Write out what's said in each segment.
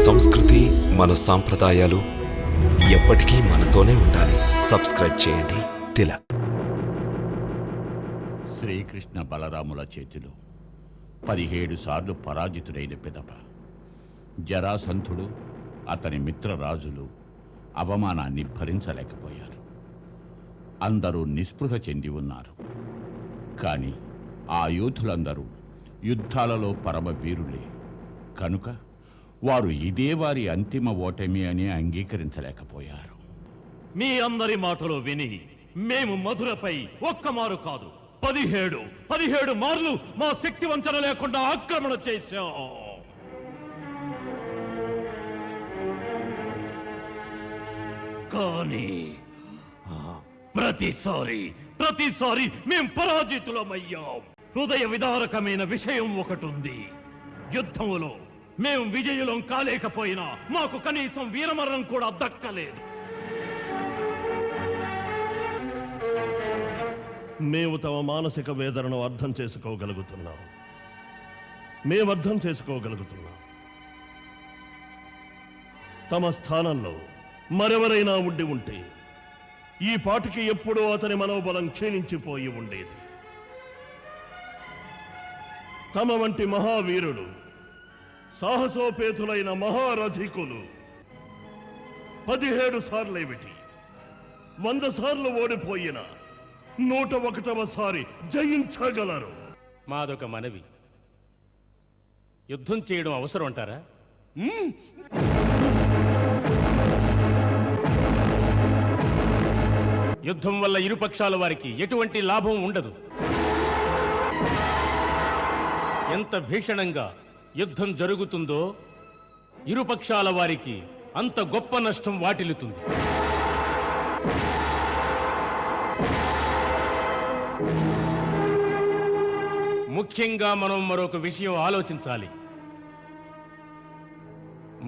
సంస్కృతి, మన సాంప్రదాయాలు ఎప్పటికీ మనతోనే ఉండాలి. సబ్స్క్రైబ్ చేయండి తిలక్. శ్రీకృష్ణ బలరాముల చేతిలో 17 సార్లు పరాజితుడైన పిదప జరాసంధుడు అతని మిత్రరాజులు అవమానాన్ని భరించలేకపోయారు. అందరూ నిస్పృహ చెంది ఉన్నారు. కానీ ఆ యోధులందరూ యుద్ధాలలో పరమ వీరులే కనుక వారు ఇదే వారి అంతిమ ఓటమి అని అంగీకరించలేకపోయారు. మీ అందరి మాటలు విని మేము మధురపై ఒక్కమారు కాదు 17 మార్లు మా శక్తి వంచన లేకుండా ఆక్రమణ చేశాం. కానీ ప్రతిసారి మేం పరాజితులమయ్యాం. హృదయ విదారకమైన విషయం ఒకటుంది. యుద్ధములో మేము విజయులం కాలేకపోయినా మాకు కనీసం వీరమరణం కూడా దక్కలేదు. మేము తమ మానసిక వేదనను అర్థం చేసుకోగలుగుతున్నాం. తమ స్థానంలో మరెవరైనా ఉండి ఉంటే ఈ పాటికి ఎప్పుడో అతని మనోబలం క్షీణించిపోయి ఉండేది. తమ వంటి మహావీరులు, సాహసోపేతులైన మహారథికులు 17 సార్లేమిటి, 100 సార్లు ఓడిపోయిన 101వ సారి జయించగలరు. మాదొక మనవి, యుద్ధం చేయడం అవసరం అంటారా? యుద్ధం వల్ల ఇరుపక్షాల వారికి ఎటువంటి లాభం ఉండదు. ఎంత భీషణంగా యుద్ధం జరుగుతుందో ఇరుపక్షాల వారికి అంత గొప్ప నష్టం వాటిల్లుతుంది. ముఖ్యంగా మనం మరొక విషయం ఆలోచించాలి.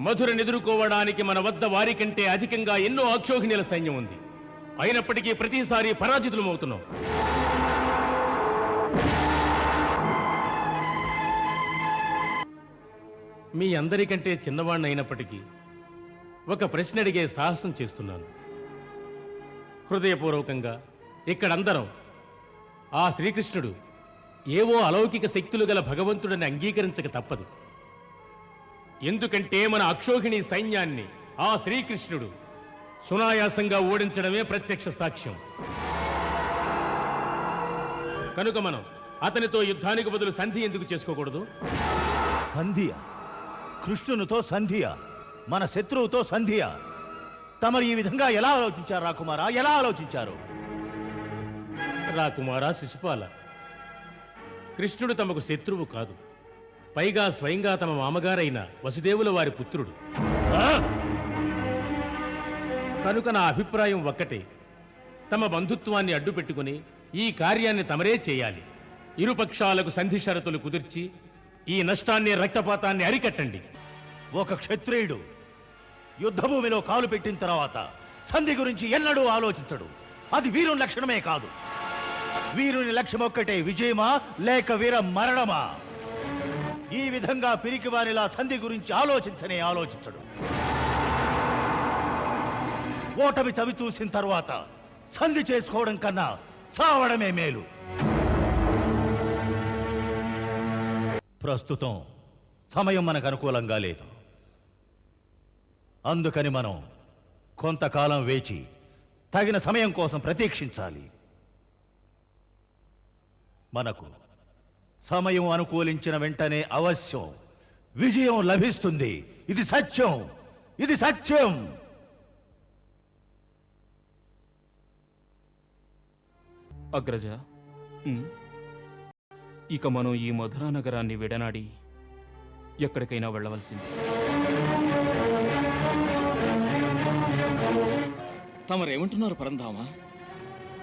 మధురని ఎదుర్కోవడానికి మన వద్ద వారి కంటే అధికంగా ఎన్నో అక్షోహిణీల సైన్యం ఉంది. అయినప్పటికీ ప్రతిసారి పరాజితులమవుతున్నాం. మీ అందరికంటే చిన్నవాణ్ణి అయినప్పటికీ ఒక ప్రశ్న అడిగే సాహసం చేస్తున్నాను. హృదయపూర్వకంగా ఇక్కడందరం ఆ శ్రీకృష్ణుడు ఏవో అలౌకిక శక్తులు గల భగవంతుడని అంగీకరించక తప్పదు. ఎందుకంటే మన అక్షోహిణి సైన్యాన్ని ఆ శ్రీకృష్ణుడు సునాయాసంగా ఓడించడమే ప్రత్యక్ష సాక్ష్యం. కనుక మనం అతనితో యుద్ధానికి బదులు సంధి ఎందుకు చేసుకోకూడదు? సంధియ? కృష్ణునితో సంధియ? మన శత్రువుతో సంధియ? తమరు ఈ విధంగా ఎలా ఆలోచించారు రాకుమారా? ఎలా ఆలోచించారు? రాకుమారా, శిశుపాల, కృష్ణుడు తమకు శత్రువు కాదు. పైగా స్వయంగా తమ మామగారైన వసుదేవుల వారి పుత్రుడు. కనుక నా అభిప్రాయం ఒక్కటే, తమ బంధుత్వాన్ని అడ్డుపెట్టుకుని ఈ కార్యాన్ని తమరే చేయాలి. ఇరుపక్షాలకు సంధి షరతులు కుదిర్చి ఈ నష్టాన్ని, రక్తపాతాన్ని అరికట్టండి. ఒక క్షత్రియుడు యుద్ధభూమిలో కాలు పెట్టిన తర్వాత సంధి గురించి ఎన్నడూ ఆలోచించడు. అది వీరుని లక్షణమే కాదు. వీరుని లక్ష్యం ఒక్కటే, విజయమా లేక వీర మరణమా. ఈ విధంగా పిరికివారిలా సంధి గురించి ఆలోచించడు. ఓటమి చవి చూసిన తర్వాత సంధి చేసుకోవడం కన్నా చావడమే మేలు. ప్రస్తుతం సమయం మనకు అనుకూలంగా లేదు. అందుకని మనం కొంతకాలం వేచి తగిన సమయం కోసం ప్రతీక్షించాలి. మనకు సమయం అనుకూలించిన వెంటనే అవశ్యం విజయం లభిస్తుంది. ఇది సత్యం. అగ్రజ, ఇక మనం ఈ మధురా నగరాన్ని విడనాడి ఎక్కడికైనా వెళ్ళవలసింది. తమరేమంటున్నారు పరంధామ?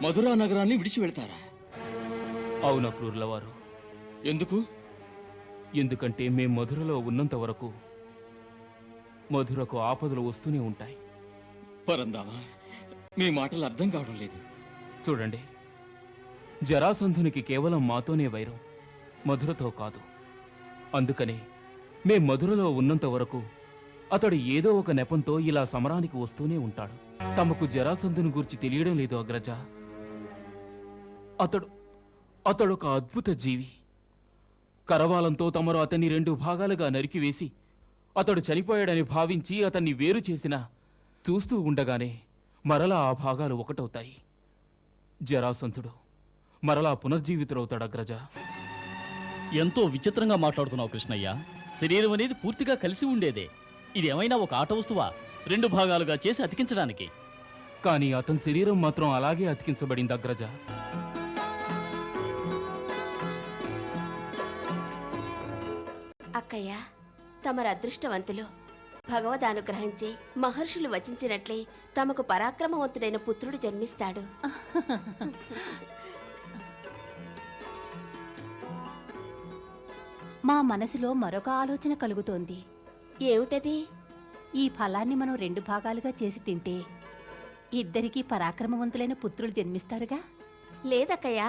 మధురా నగరాన్ని విడిచి వెళ్తారా? అవునా క్రూరుల వారు. ఎందుకు? ఎందుకంటే మేం మధురలో ఉన్నంత వరకు మధురకు ఆపదలు వస్తూనే ఉంటాయి. పరంధామ, మీ మాటలు అర్థం కావడం లేదు. చూడండి, జరాసంధునికి కేవలం మాతోనే వైరం, మధురతో కాదు. అందుకనే మేం మధురలో ఉన్నంత వరకు అతడు ఏదో ఒక నెపంతో ఇలా సమరానికి వస్తూనే ఉంటాడు. తమకు జరాసంధుని గూర్చి తెలియడం లేదు అగ్రజ. అతడొక అద్భుత జీవి. కరవాలంతో తమరు అతన్ని 2 భాగాలుగా నరికివేసి అతడు చనిపోయాడని భావించి అతన్ని వేరు చేసినా చూస్తూ ఉండగానే మరలా ఆ భాగాలు ఒకటవుతాయి. జరాసంధుడు మరలా పునర్జీవితుడవుతాడు అగ్రజ. ఎంతో విచిత్రంగా మాట్లాడుతున్నావు కృష్ణయ్య. శరీరం అనేది పూర్తిగా కలిసి ఉండేదే. ఇదేమైనా ఒక ఆట వస్తువా 2 భాగాలుగా చేసి అతికించడానికి? కానీ అతని శరీరం మాత్రం అలాగే అతికించబడింది అగ్రజ. అక్కయ్య, తమరు అదృష్టవంతులు. భగవదానుగ్రహించి మహర్షులు వచించినట్లే తమకు పరాక్రమవంతుడైన పుత్రుడు జన్మిస్తాడు. మా మనసులో మరొక ఆలోచన కలుగుతోంది. ఏమిటది? ఈ ఫలాన్ని మనం 2 భాగాలుగా చేసి తింటే ఇద్దరికీ పరాక్రమవంతులైన పుత్రులు జన్మిస్తారుగా. లేదక్కయ్య,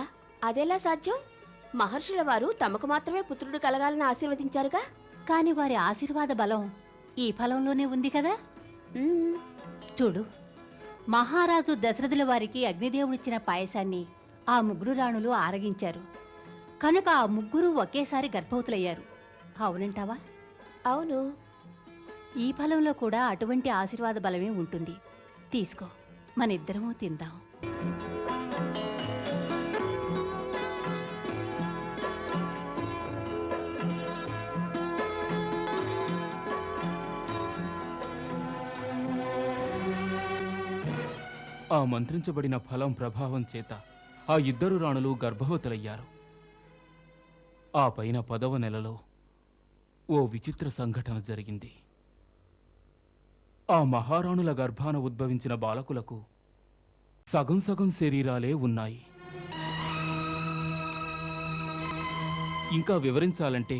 అదెలా సాధ్యం? మహర్షుల వారు తమకు మాత్రమే పుత్రుడు కలగాలని ఆశీర్వదించారుగా. కాని వారి ఆశీర్వాద బలం ఈ ఫలంలోనే ఉంది కదా. చూడు, మహారాజు దశరథుల వారికి అగ్నిదేవుడిచ్చిన పాయసాన్ని ఆ 3 రాణులు ఆరగించారు. కనుక ఆ 3 ఒకేసారి గర్భవతులయ్యారు. అవునంటావా? అవును. ఈ ఫలంలో కూడా అటువంటి ఆశీర్వాద బలమే ఉంటుంది. తీసుకో, మనిద్దరము తిందాం. ఆ మంత్రించబడిన ఫలం ప్రభావం చేత ఆ 2 రాణులు గర్భవతులయ్యారు. ఆ పైన 10వ నెలలో ఓ విచిత్ర సంఘటన జరిగింది. ఆ మహారాణుల గర్భాన ఉద్భవించిన బాలకులకు సగం సగం శరీరాలే ఉన్నాయి. ఇంకా వివరించాలంటే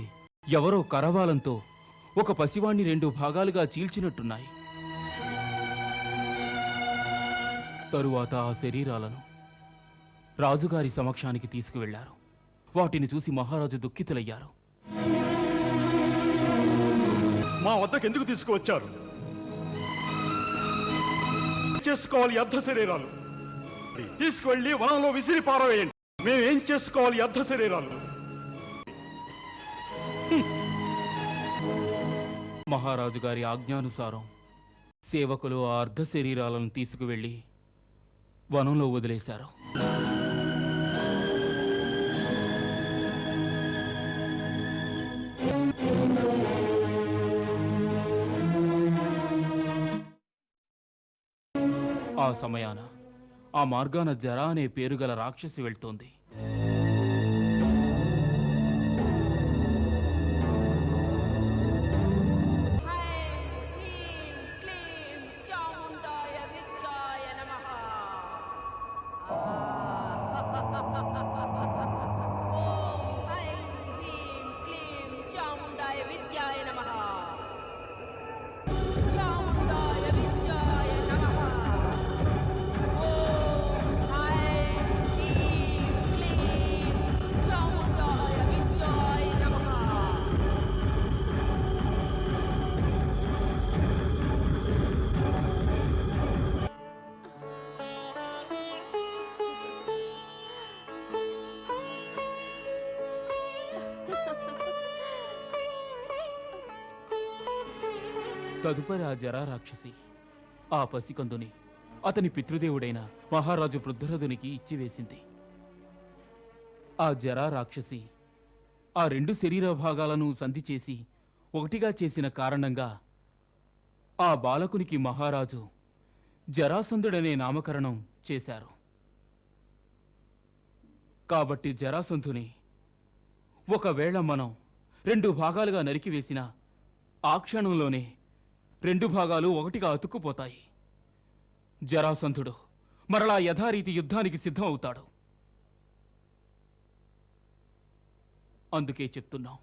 ఎవరో కరవాలంతో ఒక పసివాణ్ణి 2 భాగాలుగా చీల్చినట్టున్నాయి. తరువాత ఆ శరీరాలను రాజుగారి సమక్షానికి తీసుకువెళ్లారు. వాటిని చూసి మహారాజు దుఃఖితులయ్యారు. మా వద్దకు ఎందుకు తీసుకువచ్చారు? చేసుకోవాలి అర్ధ శరీరాలు తీసుకువెళ్ళి వనంలో విసిరి పారవేయండి. మేమేం చేసుకోవాలి అర్ధ శరీరాలు? మహారాజు గారి ఆజ్ఞానుసారం సేవకులు ఆ అర్ధ శరీరాలను తీసుకువెళ్లి వనంలో వదిలేశారు. ఆ సమయాన ఆ మార్గాన జరా అనే పేరుగల రాక్షసి వెళ్తోంది. తదుపరి ఆ జరా రాక్షసి ఆ పసికందుని అతని పితృదేవుడైన మహారాజు పృథ్వరథునికి ఇచ్చివేసింది. ఆ జరా రాక్షసి ఆ 2 శరీర భాగాలను సంధి చేసి ఒకటిగా చేసిన కారణంగా ఆ బాలకునికి మహారాజు జరాసంధుడనే నామకరణం చేశారు. కాబట్టి జరాసంధుని ఒకవేళ మనం 2 భాగాలుగా నరికివేసిన ఆ క్షణంలోనే 2 భాగాలు ఒకటిగా అతుక్కుపోతాయి. జరాసంధుడు మరలా యథారీతి యుద్ధానికి సిద్ధం అవుతాడు. అందుకే చెప్తున్నాం,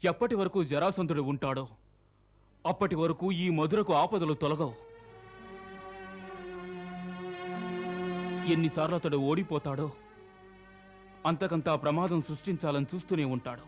ఎప్పటి వరకు జరాసంధుడు ఉంటాడో అప్పటి వరకు ఈ మధురకు ఆపదలు తొలగవు. ఎన్నిసార్లు అతడు ఓడిపోతాడో అంతకంతా ప్రమాదం సృష్టించాలని చూస్తూనే ఉంటాడు.